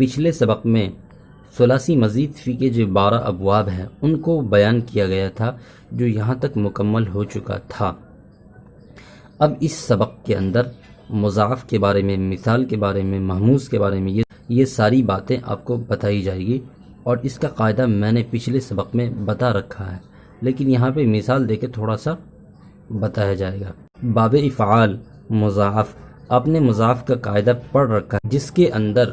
پچھلے سبق میں ثلاثی مزید فی کے جو 12 ابواب ہیں ان کو بیان کیا گیا تھا، جو یہاں تک مکمل ہو چکا تھا۔ اب اس سبق کے اندر مضاعف کے بارے میں، مثال کے بارے میں، محموز کے بارے میں یہ ساری باتیں آپ کو بتائی جائے گی، اور اس کا قاعدہ میں نے پچھلے سبق میں بتا رکھا ہے، لیکن یہاں پہ مثال دے کے تھوڑا سا بتایا جائے گا۔ باب افعال مضاعف، آپ نے مضاعف کا قاعدہ پڑھ رکھا ہے، جس کے اندر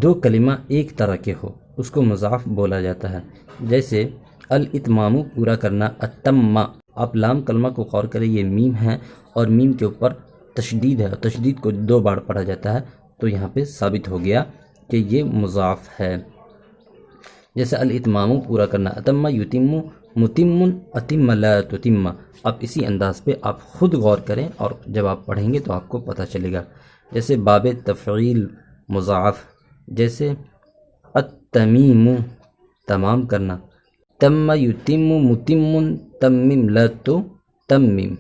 دو کلمہ ایک طرح کے ہو اس کو مضاعف بولا جاتا ہے۔ جیسے الاتمام پورا کرنا، اتم، آپ لام کلمہ کو غور کریں، یہ میم ہے اور میم کے اوپر تشدید ہے، اور تشدید کو 2 بار پڑھا جاتا ہے، تو یہاں پہ ثابت ہو گیا کہ یہ مضاعف ہے۔ جیسے الاتمام پورا کرنا، اتم یتم، متم، اتم لا تتم، آپ اسی انداز پہ آپ خود غور کریں اور جب آپ پڑھیں گے تو آپ کو پتہ چلے گا۔ جیسے باب تفعیل مضاعف، جیسے التمیم تمام کرنا، تم یتم، متم، تمم لا تتمم،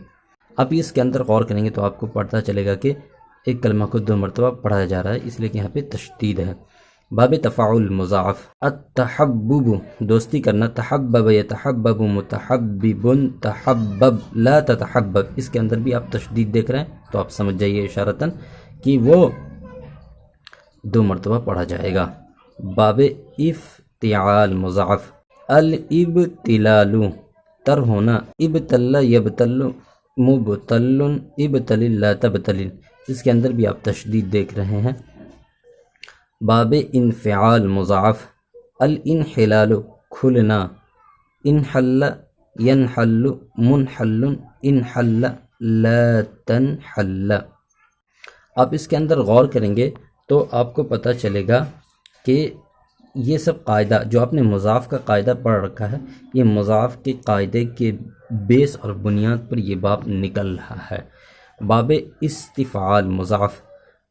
آپ اس کے اندر غور کریں گے تو آپ کو پتہ چلے گا کہ ایک کلمہ کو 2 مرتبہ پڑھا جا رہا ہے، اس لیے کہ یہاں پہ تشدید ہے۔ باب تفاعل مضاعف، التحبب دوستی کرنا، تحبب یتحبب، متحبب، تحبب لا تتحبب، اس کے اندر بھی آپ تشدید دیکھ رہے ہیں تو آپ سمجھ جائیے اشارتاً کہ وہ 2 مرتبہ پڑھا جائے گا۔ باب افتعال مضاعف، الابتلال تر ہونا، ابتل یبتل، مبتل، ابتل لا تبتل، اس کے اندر بھی آپ تشدید دیکھ رہے ہیں۔ باب انفعال مضاعف، الانحلال کھلنا، انحل ینحل، منحل، انحل لا تنحل، آپ اس کے اندر غور کریں گے تو آپ کو پتہ چلے گا کہ یہ سب قاعدہ جو آپ نے مضاعف کا قاعدہ پڑھ رکھا ہے، یہ مضاعف کے قاعدے کے بیس اور بنیاد پر یہ باب نکل رہا ہے۔ باب استفعال مضاعف،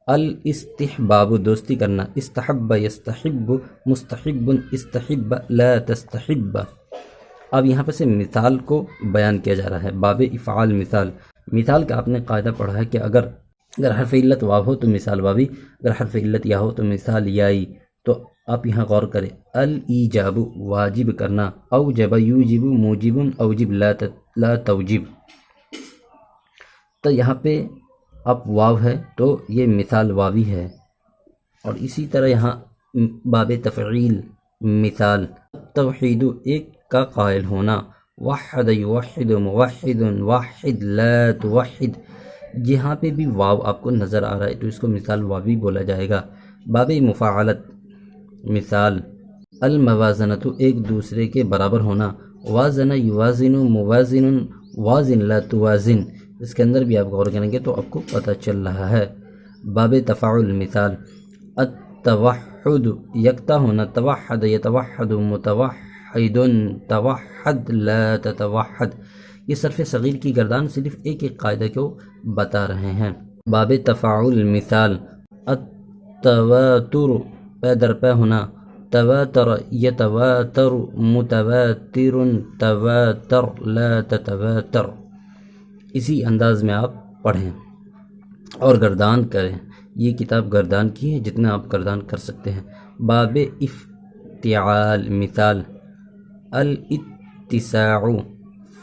الاستحباب دوستی کرنا، استحب یستحب، مستحب، استحب لا تستحب، اب یہاں پہ سے مثال کو بیان کیا جا رہا ہے۔ باب افعال مثال کا آپ نے قاعدہ پڑھا ہے کہ اگر حرف علت واو ہو تو مثال واوی، اگر حرف علت یا ہو تو مثال یائی، تو آپ یہاں غور کریں، الایجاب واجب کرنا، اوجب یوجب، موجب اوجب لا توجب، تو یہاں پہ اب واو ہے تو یہ مثال واوی ہے۔ اور اسی طرح یہاں باب تفعیل مثال، توحید ایک کا قائل ہونا، وحد یوحد، موحد، واحد لا توحد، یہاں پہ بھی واو آپ کو نظر آ رہا ہے تو اس کو مثال واوی بولا جائے گا۔ باب مفاعلت مثال، الموازنۃ ایک دوسرے کے برابر ہونا، وازن یوازن، موازن، وازن لا توازن، اس کے اندر بھی آپ غور کریں گے تو آپ کو پتہ چل رہا ہے۔ باب تفاعل مثال، التوحد یکتا ہونا، توحد یتوحد، متوحد، توحد لا تتوحد، یہ صرف صغیر کی گردان صرف ایک قاعدہ کو بتا رہے ہیں۔ باب تفاعل مثال، التواتر پے در پے ہونا، تواتر یتواتر، متواتر، تواتر لا تتواتر، اسی انداز میں آپ پڑھیں اور گردان کریں، یہ کتاب گردان کی ہے، جتنا آپ گردان کر سکتے ہیں۔ باب افتعال مثال، الاتساع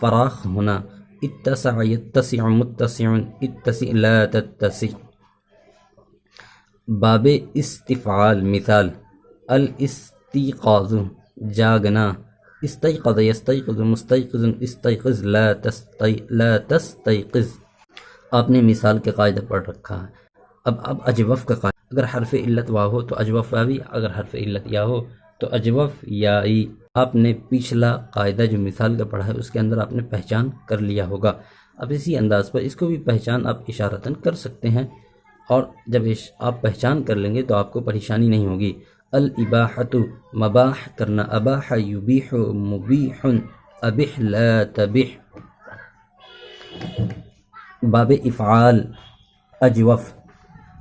فراخ ہونا، اتسع یتسع، متسع، اتسع لا تتسع۔ باب استفعال مثال، الاستيقاظ جاگنا، استيقظ یستيقظ، مستيقظ، استيقظ لا تستيقظ، آپ نے مثال کے قاعدہ پڑھ رکھا ہے۔ اب اجوف کا قاعدہ، اگر حرف علت واو ہو تو اجوف واوی، اگر حرف علت یا ہو تو اجوف یائی، آپ نے پچھلا قاعدہ جو مثال کا پڑھا ہے اس کے اندر آپ نے پہچان کر لیا ہوگا۔ اب اسی انداز پر اس کو بھی پہچان آپ اشارتاً کر سکتے ہیں، اور جب آپ پہچان کر لیں گے تو آپ کو پریشانی نہیں ہوگی۔ الاباحۃ مباح کرنا، اباح یبیح، مبیح، ابح لا تبح۔ باب افعال اجوف،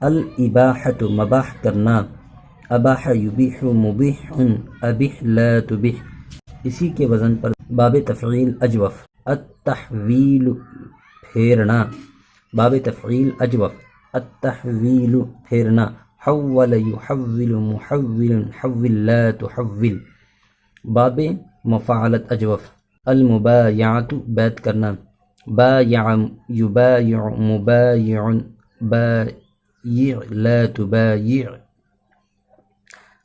الاباحۃ مباح کرنا، اباح یبیح، مبیح، ابح لا تبح، اسی کے وزن پر باب تفعیل اجوف، التحویل پھیرنا، باب تفعیل اجوف، التحویل پھیرنا، حول يحول محول حول لا تحول. باب مفاعلت اجوف. المبایعۃ بیعت کرنا، بايع يبايع مبايع بايع لا تبايع.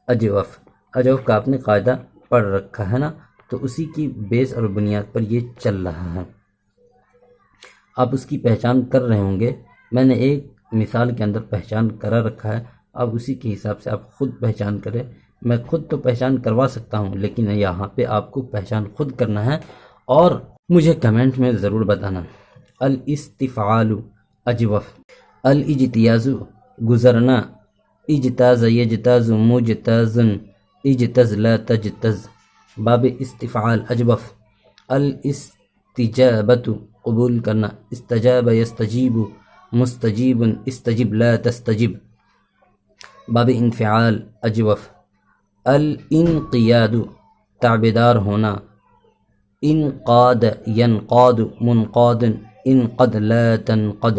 اجوف، اجوف کا آپ نے قاعدہ پڑھ رکھا ہے نا، تو اسی کی بیس اور بنیاد پر یہ چل رہا ہے، آپ اس کی پہچان کر رہے ہوں گے. میں نے ایک مثال کے اندر پہچان کرا رکھا ہے، اب اسی کے حساب سے آپ خود پہچان کریں. میں خود تو پہچان کروا سکتا ہوں، لیکن یہاں پہ آپ کو پہچان خود کرنا ہے اور مجھے کمنٹ میں ضرور بتانا. الاستفعال اجوف. الاجتیاز گزرنا، اجتاز یجتاز مجتاز اجتز لا تجتز. باب استفعال اجوف. الاستجابت قبول کرنا، استجاب یستجیب مستجیب استجب لا تستجب. باب انفعال اجوف. الانقیاد تابعدار ہونا، انقاد ینقاد منقاد انقد لا تنقد.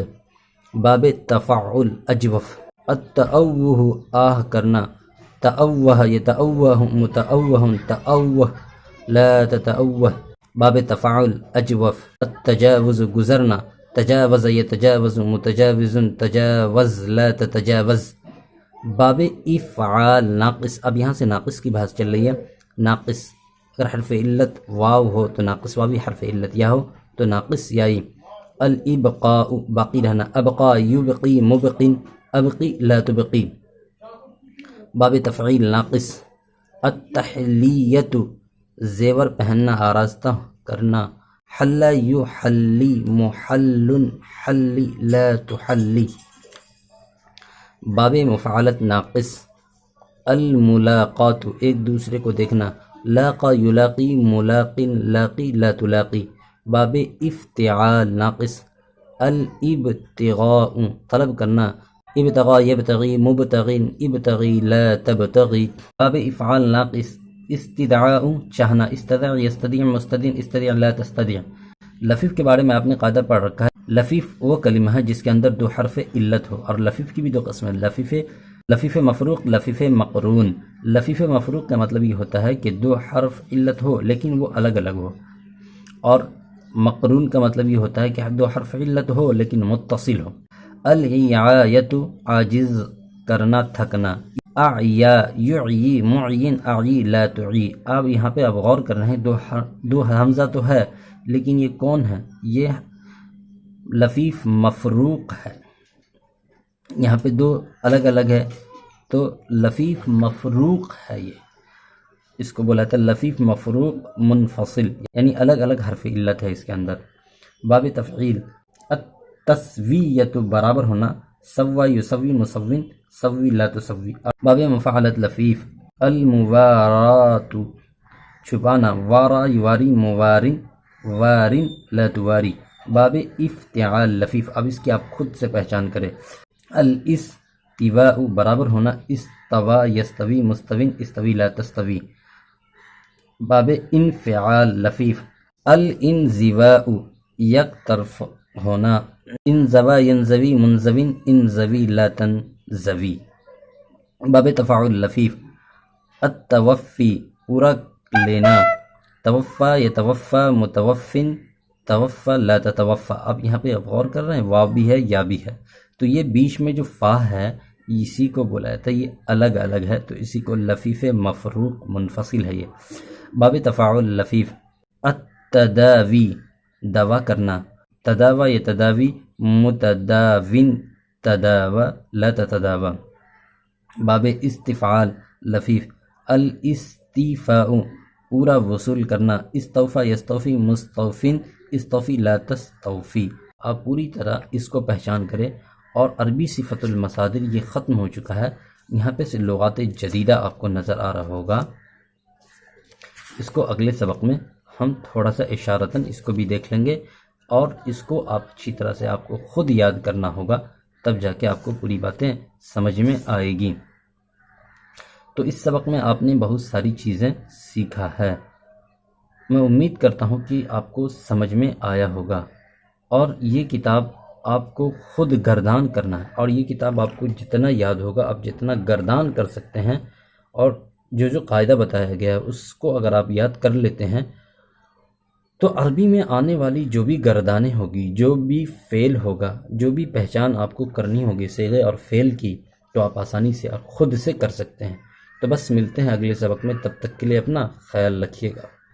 باب تفعل اجوف. التأوہ آہ کرنا، تأوہ یتأوہ متأوہ تأوہ لا تتأوہ. باب تفعل اجوف. التجاوز گزرنا، تجاوز یتجاوز متجاوز تجاوز لا تتجاوز. باب افعال ناقص. اب یہاں سے ناقص کی بحث چل رہی ہے. ناقص اگر حرف علت واو ہو تو ناقص واوی، حرف علت یا ہو تو ناقص یائی. الابقاء باقی رہنا، ابقا یبقی مبقن ابقی لا تبقی. باب تفعیل ناقص. التحلیت زیور پہننا، آراستہ کرنا، حل یحلی محل حلی لا تحلی. باب مفعلت ناقص. الملاقات ایک دوسرے کو دیکھنا، لاقا یلاقی ملاقن لاقی لا تلاقی. باب افتعال ناقص. الابتغاء طلب کرنا، ابتغا یبتغی مبتغین ابتغی لا تبتغی. باب افعال ناقص. استدعاء چاہنا، استدع یستدع مستدع استدع لا تستدع. لفیف کے بارے میں آپ نے قاعدہ پڑھ رکھا ہے. لفیف وہ کلمہ ہے جس کے اندر دو حرف علت ہو، اور لفیف کی بھی دو قسمیں، لفیف مفروق، لفیف مقرون. لفیف مفروق کا مطلب یہ ہوتا ہے کہ دو حرف علت ہو لیکن وہ الگ الگ ہو، اور مقرون کا مطلب یہ ہوتا ہے کہ دو حرف علت ہو لیکن متصل ہو. العیایت عاجز کرنا، تھکنا، اعیا یعی معین اعی لا تعی. آپ یہاں پہ اب غور کر رہے ہیں، دو حمزہ تو ہے لیکن یہ کون ہے؟ یہ لفیف مفروق ہے. یہاں پہ دو الگ الگ ہے تو لفیف مفروق ہے. یہ اس کو بولا تھا لفیف مفروق منفصل، یعنی الگ الگ حرف علت ہے اس کے اندر. باب تفعیل. التسویۃ برابر ہونا، سوا یسوی مسوین سوی لا تسوی. باب مفعلت لفیف. الموارات چھپانا، وارا یواری موارن وارن لا تواری. باب افتعال لفیف. اب اس کی آپ خود سے پہچان کریں. الاستواء برابر ہونا، استوا یستوی مستوین استوی لا تستوی. باب انفعال لفیف. الانزواء یک طرف ہونا، انزوا ینزوی منزوین انزوی لا تنزوی. باب تفاعل لفیف. التوفی پورا لینا، توفا یتوفا متوفن توفا لا تتوفا. اب یہاں پہ غور کر رہے ہیں، واو بھی ہے یا بھی ہے، تو یہ بیچ میں جو فا ہے اسی کو بولا جاتا ہے، یہ الگ الگ ہے تو اسی کو لفیف مفروق منفصل ہے یہ. باب تفاعل لفیف. التداوی دوا کرنا، تداوا یتداوی متداون تداوا لا تتداوا. باب استفعال لفیف. الاستیفاء پورا وصول کرنا، استوفا یستوفی مستوفین استوفی لا تستوفی. آپ پوری طرح اس کو پہچان کریں. اور عربی صفت المصادر یہ ختم ہو چکا ہے، یہاں پہ سے لغات جدیدہ آپ کو نظر آ رہا ہوگا. اس کو اگلے سبق میں ہم تھوڑا سا اشارتاً اس کو بھی دیکھ لیں گے، اور اس کو آپ اچھی طرح سے آپ کو خود یاد کرنا ہوگا، تب جا کے آپ کو پوری باتیں سمجھ میں آئے گی. تو اس سبق میں آپ نے بہت ساری چیزیں سیکھا ہے. میں امید کرتا ہوں کہ آپ کو سمجھ میں آیا ہوگا. اور یہ کتاب آپ کو خود گردان کرنا ہے، اور یہ کتاب آپ کو جتنا یاد ہوگا آپ جتنا گردان کر سکتے ہیں، اور جو قاعدہ بتایا گیا ہے اس کو اگر آپ یاد کر لیتے ہیں تو عربی میں آنے والی جو بھی گردانیں ہوگی، جو بھی فعل ہوگا، جو بھی پہچان آپ کو کرنی ہوگی صیغے اور فعل کی، تو آپ آسانی سے خود سے کر سکتے ہیں۔ تو بس ملتے ہیں اگلے سبق میں، تب تک کے لیے اپنا خیال رکھیے گا۔